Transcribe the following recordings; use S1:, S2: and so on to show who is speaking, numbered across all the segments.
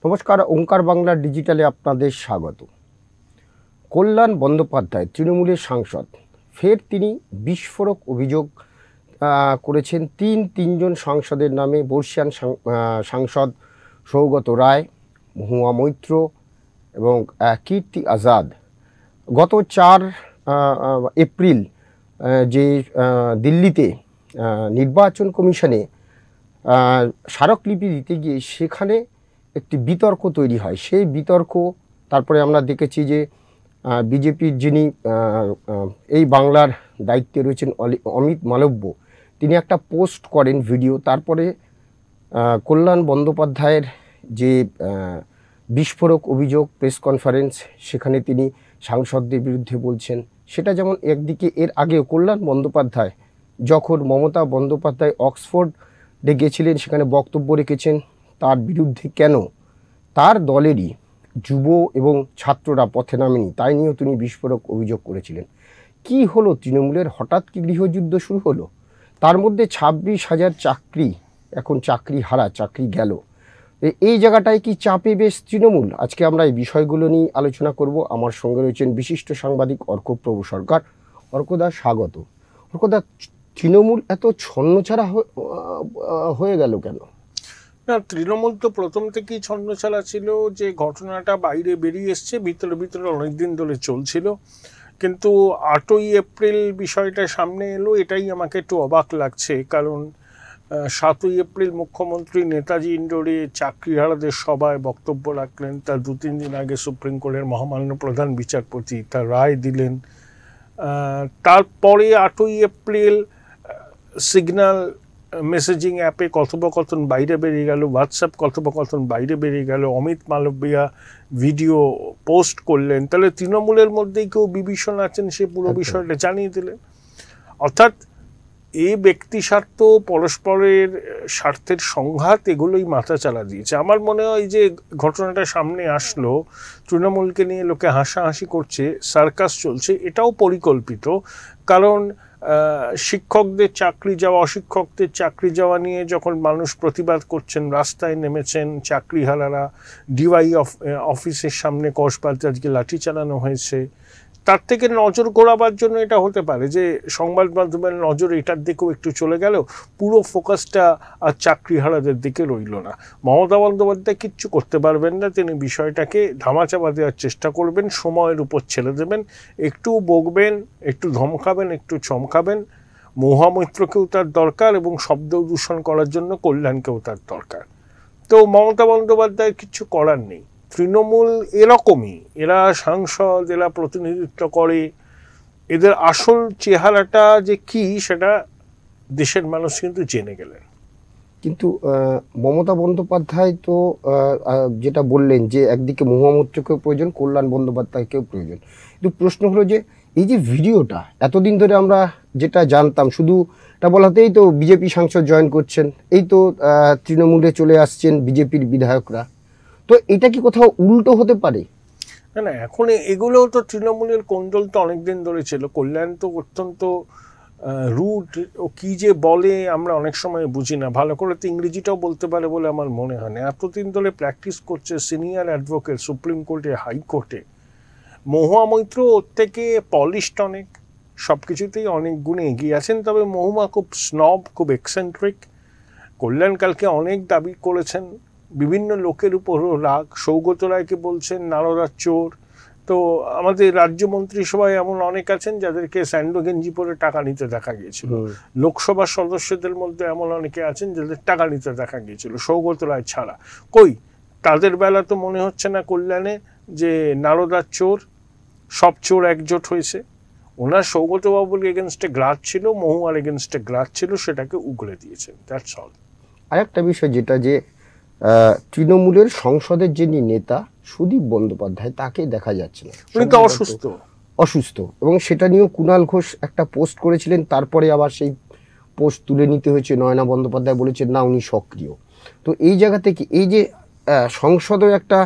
S1: নমস্কার, ওঙ্কার বাংলা ডিজিটালে আপনাদের স্বাগত। কল্যাণ বন্দ্যোপাধ্যায় তৃণমূলের সাংসদ, ফের তিনি বিস্ফোরক অভিযোগ করেছেন তিনজন সাংসদের নামে। বর্ষিয়ান সাংসদ সৌগত রায়, মহুয়া মৈত্র এবং কীর্তি আজাদ। গত 4 এপ্রিল যে দিল্লিতে নির্বাচন কমিশনে স্মারকলিপি দিতে গিয়ে সেখানে একটি বিতর্ক তৈরি হয়। সেই বিতর্ক তারপরে আমরা দেখেছি যে বিজেপির যিনি এই বাংলার দায়িত্বে রয়েছেন অমিত মালব্য, তিনি একটা পোস্ট করেন ভিডিও। তারপরে কল্যাণ বন্দ্যোপাধ্যায়ের যে বিস্ফোরক অভিযোগ প্রেস কনফারেন্স, সেখানে তিনি সাংসদদের বিরুদ্ধে বলছেন। সেটা যেমন একদিকে, এর আগেও কল্যাণ বন্দ্যোপাধ্যায় যখন মমতা বন্দ্যোপাধ্যায় অক্সফোর্ডে গেছিলেন, সেখানে বক্তব্য রেখেছেন তার বিরুদ্ধে কেন তার দলেরই যুব এবং ছাত্ররা পথে নামেনি, তাই নিয়েও তিনি বিস্ফোরক অভিযোগ করেছিলেন। কি হলো তৃণমূলের? হঠাৎ কি গৃহযুদ্ধ শুরু হলো? তার মধ্যে 26,000 চাকরি, এখন চাকরি হারা, চাকরি গেল। এই জায়গাটায় কি চাপে বেশ তৃণমূল? আজকে আমরা এই বিষয়গুলো নিয়ে আলোচনা করব। আমার সঙ্গে রয়েছেন বিশিষ্ট সাংবাদিক অর্কপ্রভু সরকার। অর্কদা, স্বাগত। অর্কদা, তৃণমূল এত ছন্নছাড়া হয়ে গেল কেন?
S2: না, তৃণমূল তো প্রথম থেকেই ছন্নছাড়া ছিল। যে ঘটনাটা বাইরে বেরিয়ে এসছে, ভিতরে ভিতরে অনেকদিন ধরে চলছিল, কিন্তু 8ই এপ্রিল বিষয়টা সামনে এলো, এটাই আমাকে একটু অবাক লাগছে। কারণ 7ই এপ্রিল মুখ্যমন্ত্রী নেতাজি ইন্ডোরে চাকরিহারাদের সভায় বক্তব্য রাখলেন। তার 2-3 দিন আগে সুপ্রিম কোর্টের মহামান্য প্রধান বিচারপতি তার রায় দিলেন। তারপরে 8ই এপ্রিল সিগন্যাল মেসেজিং অ্যাপে কথোপকথন বাইরে বেরিয়ে গেল, হোয়াটসঅ্যাপ কথোপকথন বাইরে বেরিয়ে গেল, অমিত মালব্যা ভিডিও পোস্ট করলেন। তাহলে তৃণমূলের মধ্যেই কেউ বিভীষণ আছেন, সে পুরো বিষয়টা জানিয়ে দিলেন। অর্থাৎ এই ব্যক্তি স্বার্থ, পরস্পরের স্বার্থের সংঘাত, এগুলোই মাথা চালা দিয়েছে। আমার মনে হয় যে ঘটনাটা সামনে আসলো, তৃণমূলকে নিয়ে লোকে হাসাহাসি করছে, সার্কাস চলছে, এটাও পরিকল্পিত। কারণ শিক্ষকদের চাকরি যাওয়া, অশিক্ষকদের চাকরি যাওয়া নিয়ে যখন মানুষ প্রতিবাদ করছেন, রাস্তায় নেমেছেন চাকরিহারারা, ডিওয়াই অফিসের সামনে কসবাতে আজকে লাঠি চালানো হয়েছে। তার থেকে নজর ঘোরাবার জন্য এটা হতে পারে যে সংবাদ মাধ্যমের নজর এটার দিকেও একটু চলে গেল, পুরো ফোকাসটা আর চাকরিহারাদের দিকে রইল না। মমতা বন্দ্যোপাধ্যায় কিচ্ছু করতে পারবেন না, তিনি বিষয়টাকে ধামাচাপা দেওয়ার চেষ্টা করবেন, সময়ের উপর ছেড়ে দেবেন, একটু বকবেন, একটু ধমকাবেন, একটু চমকাবেন। মহুয়া মৈত্রকেও তার দরকার এবং শব্দ দূষণ করার জন্য কল্যাণকেও তার দরকার। তো মমতা বন্দ্যোপাধ্যায়ের কিচ্ছু করার নেই। তৃণমূল এরকমই, এরা সাংসদ, এরা প্রতিনিধিত্ব করে, এদের আসল চেহারাটা যে কি সেটা দেশের মানুষ কিন্তু জেনে গেলেন।
S1: কিন্তু মমতা বন্দ্যোপাধ্যায় তো যেটা বললেন যে একদিকে মহুয়া মৈত্রকেও প্রয়োজন, কল্যাণ বন্দ্যোপাধ্যায়কেও প্রয়োজন। কিন্তু প্রশ্ন হলো যে এই যে ভিডিওটা এতদিন ধরে আমরা যেটা জানতাম, শুধু এটা বলাতেই তো বিজেপি সাংসদ জয়েন করছেন, এই তো তৃণমূলে চলে আসছেন বিজেপির বিধায়করা, তো এটা কি কোথাও উল্টো হতে পারে?
S2: না না, এখন এগুলোও তো তৃণমূলের কোন্দল তো অনেকদিন ধরে ছিল। কল্যাণ তো অত্যন্ত রুট, ও কি যে বলে আমরা অনেক সময় বুঝি না, ভালো করে তো ইংরেজিটাও বলতে পারে বলে আমার মনে হয় না। এতদিন ধরে প্র্যাকটিস করছে, সিনিয়র অ্যাডভোকেট, সুপ্রিম কোর্টে, হাইকোর্টে। মহুয়া মৈত্র ওর থেকে পলিশড অনেক, সব কিছুতেই অনেক গুণে এগিয়ে আছেন। তবে মহুয়া খুব স্নব, খুব এক্সেন্ট্রিক। কল্যাণ কালকে অনেক দাবি করেছেন, বিভিন্ন লোকের উপরও রাগ। সৌগত রায়কে বলছেন নারদার চোর। তো আমাদের রাজ্য মন্ত্রিসভায় এমন অনেক আছেন যাদেরকে স্যান্ডো গেঞ্জি পরে টাকা নিতে দেখা গিয়েছিল। লোকসভার সদস্যদের মধ্যে এমন অনেকে আছেন যাদের টাকা নিতে দেখা গিয়েছিল, সৌগত রায় ছাড়া। কই, তাদের বেলা তো মনে হচ্ছে না কল্যাণে যে নারদার চোর, সব চোর একজোট হয়েছে। ওনার সৌগতবাবুর এগেনস্টে গ্রাজ ছিল, মহুয়ার এগেনস্টে গ্রাজ ছিল, সেটাকে উগড়ে দিয়েছেন, দ্যাটস অল।
S1: আরেকটা বিষয় যেটা, যে তৃণমূলের সংসদের যিনি নেতা সুদীপ বন্দ্যোপাধ্যায়, তাকে দেখা যাচ্ছে না,
S2: উনি তো
S1: অসুস্থ, এবং সেটা নিয়েও কুণাল ঘোষ একটা পোস্ট করেছিলেন। তারপরে আবার সেই পোস্ট তুলে নিতে হয়েছে। নয়না বন্দ্যোপাধ্যায় বলেছেন না, উনি সক্রিয়। তো এই জায়গা থেকে এই যে সংসদে একটা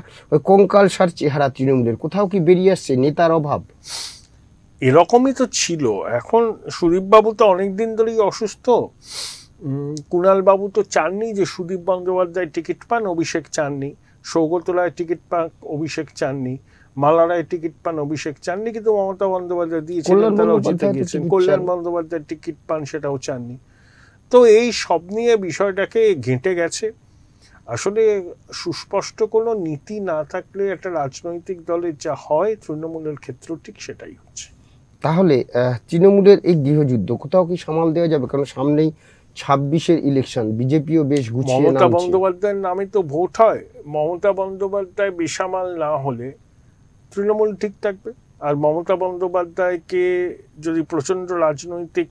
S1: কঙ্কালসার চেহারা তৃণমূলের, কোথাও কি বেরিয়ে আসছে নেতার অভাব?
S2: এরকমই তো ছিল। এখন সুদীপবাবু তো অনেকদিন ধরেই অসুস্থ। কুণাল বাবু তো চাননি যে সুদীপ বন্দ্যোপাধ্যায় টিকিট পান, অভিষেক চাননি। সৌগত রায় টিকিট পান, অভিষেক চাননি, মালা রায় টিকিট পান, অভিষেক চাননি, কিন্তু মমতা বন্দ্যোপাধ্যায় দিয়েছিলেন, তারাও জিতে গিয়েছেন। কল্যাণ বন্দ্যোপাধ্যায় টিকিট পান, সেটাও চাননি। তো এই সব নিয়ে বিষয়টাকে ঘেঁটে গেছে। আসলে সুস্পষ্ট কোনো নীতি না থাকলে একটা রাজনৈতিক দলের যা হয়, তৃণমূলের ক্ষেত্রেও ঠিক সেটাই হচ্ছে।
S1: তাহলে তৃণমূলের এই গৃহযুদ্ধ কোথাও কি সামাল দেওয়া যাবে? কারণ সামনেই 26-এর ইলেকশন, বিজেপিও বেশ গুছিয়ে
S2: মমতা
S1: নামছে।
S2: বন্দ্যোপাধ্যায়ের নামে তো ভোট হয়। মমতা বন্দ্যোপাধ্যায় বেসামাল না হলে তৃণমূল ঠিক থাকবে। আর মমতা বন্দ্যোপাধ্যায়কে যদি প্রচন্ড রাজনৈতিক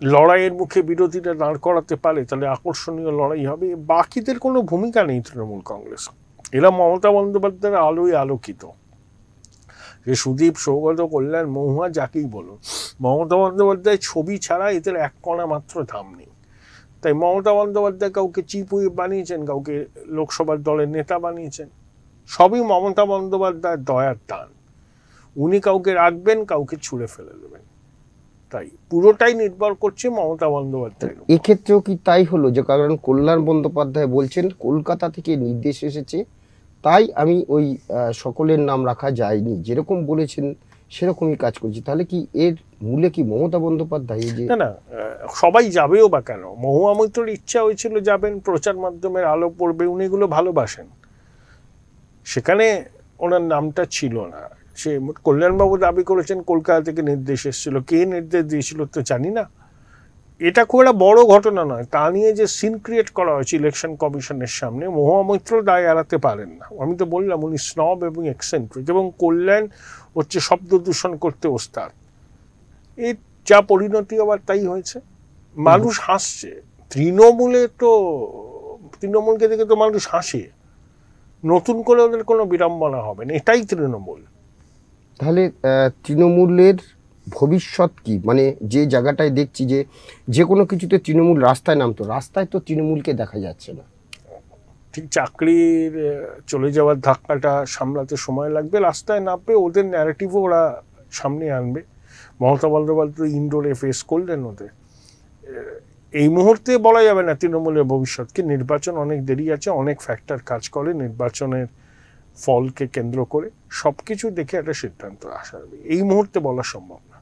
S2: লড়াইয়ের মুখে বিরোধীরা দাঁড় করাতে পারে, তাহলে আকর্ষণীয় লড়াই হবে। বাকিদের কোনো ভূমিকা নেই তৃণমূল কংগ্রেস। এরা মমতা বন্দ্যোপাধ্যায়ের আলোয় আলোকিত। যে সুদীপ, সৌগত, কল্যাণ, মহুয়া, যাকেই বলুন, মমতা বন্দ্যোপাধ্যায় ছবি ছাড়া এদের এক কণা মাত্র দাম নেই। তাই মমতা বন্দ্যোপাধ্যায় কাউকে চিফ হুইপ বানিয়েছেন, কাউকে লোকসভার দলের নেতা বানিয়েছেন, সবই মমতা বন্দ্যোপাধ্যায়ের দয়ার দান। উনি কাউকে রাখবেন, কাউকে ছুঁড়ে ফেলে দেবেন। তাই পুরোটাই নির্ভর করছে মমতা বন্দ্যোপাধ্যায়ের উপর।
S1: এক্ষেত্রেও কি তাই হলো? যে কারণ কল্যাণ বন্দ্যোপাধ্যায় বলছেন কলকাতা থেকে নির্দেশ এসেছে, তাই আমি ওই সকলের নাম রাখা যায়নি, যেরকম বলেছেন সেরকমই কাজ করছি। তাহলে কি এর মূলে কি মমতা বন্দ্যোপাধ্যায়? যে
S2: না, সবাই যাবেও বা কেন? মহুয়া মৈত্রর ইচ্ছা হয়েছিল যাবেন, প্রচার মাধ্যমের আলো পড়বে, উনি এগুলো ভালোবাসেন। সেখানে ওনার নামটা ছিল না। সে কল্যাণবাবু দাবি করেছেন কলকাতা থেকে নির্দেশ এসেছিল, কে নির্দেশ দিয়েছিল তো জানি না। এটা খুব একটা বড় ঘটনা নয়। তা নিয়ে যে সিন ক্রিয়েট করা হয়েছে ইলেকশন কমিশনের সামনে, মহুয়া মৈত্র দায় এড়াতে পারেন না। আমি তো বললাম উনি স্নব এবং এক্সেন্ট্রিক, এবং কল্যাণ হচ্ছে শব্দ দূষণ করতে ওস্তাদ। এর যা পরিণতি আবার তাই হয়েছে। মানুষ হাসছে। তৃণমূলকে দেখে তো মানুষ হাসে। নতুন করে ওদের কোনো বিড়ম্বনা হবে না, এটাই তৃণমূল।
S1: তাহলে তৃণমূলের ভবিষ্যৎ কি? মানে যে জায়গাটায় দেখছি যে কোনো কিছুতে তৃণমূল রাস্তায় নামতো, রাস্তায় তো তৃণমূলকে দেখা যাচ্ছে না।
S2: ঠিক চাকরির চলে যাওয়ার ধাক্কাটা সামলাতে সময় লাগবে, রাস্তায় নামবে, ওদের ন্যারেটিভও ওরা সামনে আনবে। মমতা বন্দ্যোপাধ্যায় ইন্ডোরে ফেস করলেন ওদের। এই মুহূর্তে বলা যাবে না তৃণমূলের ভবিষ্যৎকে। নির্বাচন অনেক দেরি আছে, অনেক ফ্যাক্টর কাজ করে নির্বাচনের ফলকে কেন্দ্র করে। সব কিছু দেখে একটা সিদ্ধান্ত আসা যাবে, এই মুহূর্তে বলা সম্ভব না।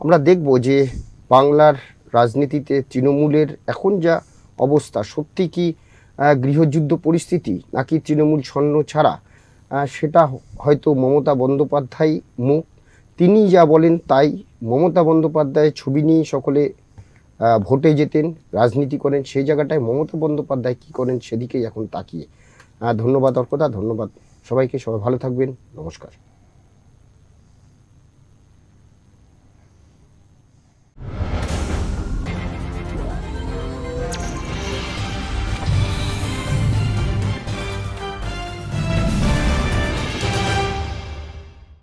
S1: আমরা দেখব যে বাংলার রাজনীতিতে তৃণমূলের এখন যা অবস্থা, সত্যি কি গৃহযুদ্ধ পরিস্থিতি, নাকি তৃণমূল ছন্ন ছাড়া? সেটা হয়তো মমতা বন্দ্যোপাধ্যায় মুখ, তিনি যা বলেন তাই। মমতা বন্দ্যোপাধ্যায়ের ছবি নিয়ে সকলে ভোটে যেতেন, রাজনীতি করেন। সেই জায়গাটায় মমতা বন্দ্যোপাধ্যায় কী করেন সেদিকেই এখন তাকিয়ে। ধন্যবাদ অর্কদা, ধন্যবাদ সবাইকে। সবাই ভালো থাকবেন, নমস্কার।